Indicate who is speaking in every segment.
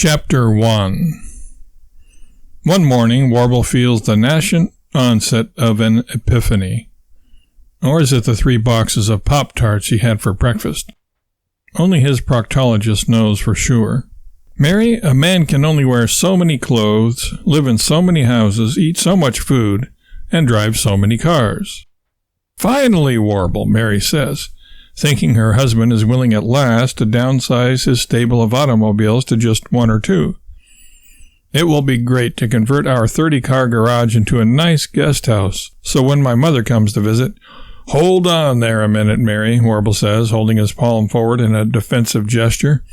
Speaker 1: Chapter 1. One morning, Warble feels the nascent onset of an epiphany. Or is it the 3 boxes of Pop-Tarts he had for breakfast? Only his proctologist knows for sure. Mary, a man can only wear so many clothes, live in so many houses, eat so much food, and drive so many cars. Finally, Warble, Mary says, thinking her husband is willing at last to downsize his stable of automobiles to just 1 or 2. It will be great to convert our 30-car garage into a nice guest house, so when my mother comes to visit— "Hold on there a minute, Mary," Warble says, holding his palm forward in a defensive gesture.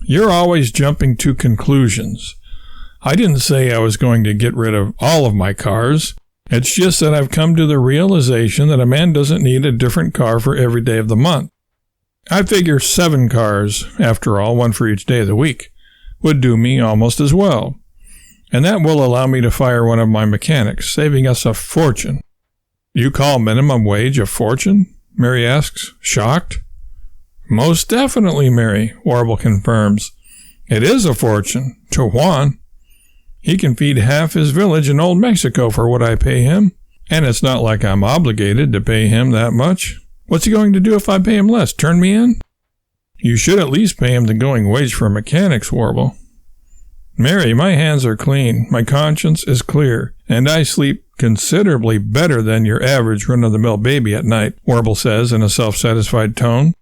Speaker 1: "You're always jumping to conclusions. I didn't say I was going to get rid of all of my cars. It's just that I've come to the realization that a man doesn't need a different car for every day of the month. I figure 7 cars, after all, 1 for each day of the week, would do me almost as well. And that will allow me to fire one of my mechanics, saving us a fortune." "You call minimum wage a fortune?" Mary asks, shocked. "Most definitely, Mary," Warble confirms. "It is a fortune, to Juan. He can feed half his village in Old Mexico for what I pay him, and it's not like I'm obligated to pay him that much. What's he going to do if I pay him less? Turn me in?" "You should at least pay him the going wage for mechanics, Warble." "Mary, my hands are clean, my conscience is clear, and I sleep considerably better than your average run-of-the-mill baby at night," Warble says in a self-satisfied tone.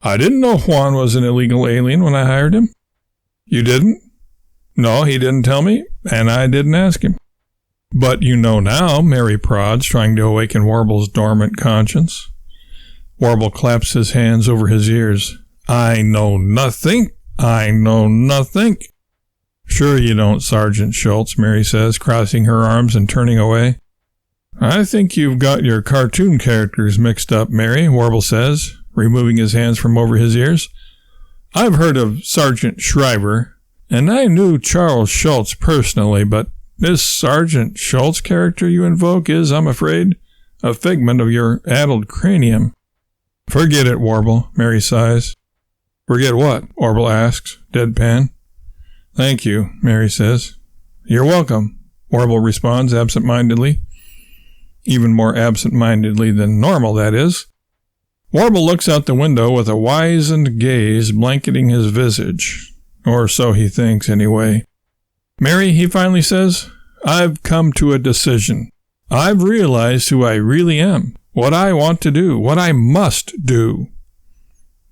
Speaker 1: "I didn't know Juan was an illegal alien when I hired him." "You didn't?" "No, he didn't tell me, and I didn't ask him." "But you know now," Mary prods, trying to awaken Warble's dormant conscience. Warble claps his hands over his ears. "I know nothing. I know nothing." "Sure you don't, Sergeant Schultz," Mary says, crossing her arms and turning away. "I think you've got your cartoon characters mixed up, Mary," Warble says, removing his hands from over his ears. "I've heard of Sergeant Shriver, and I knew Charles Schultz personally, but this Sergeant Schultz character you invoke is, I'm afraid, a figment of your addled cranium." "Forget it, Warble," Mary sighs. "Forget what?" Warble asks, deadpan. "Thank you," Mary says. "You're welcome," Warble responds absent-mindedly. Even more absent-mindedly than normal, that is. Warble looks out the window with a wizened gaze blanketing his visage. Or so he thinks, anyway. "Mary," he finally says, "I've come to a decision. I've realized who I really am, what I want to do, what I must do."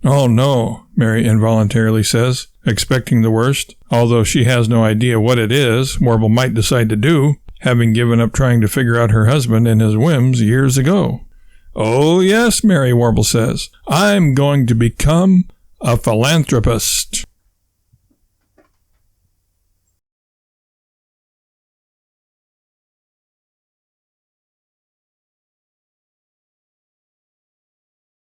Speaker 1: "Oh, no," Mary involuntarily says, expecting the worst, although she has no idea what it is Warble might decide to do, having given up trying to figure out her husband and his whims years ago. "Oh, yes," Mary, Warble says, "I'm going to become a philanthropist."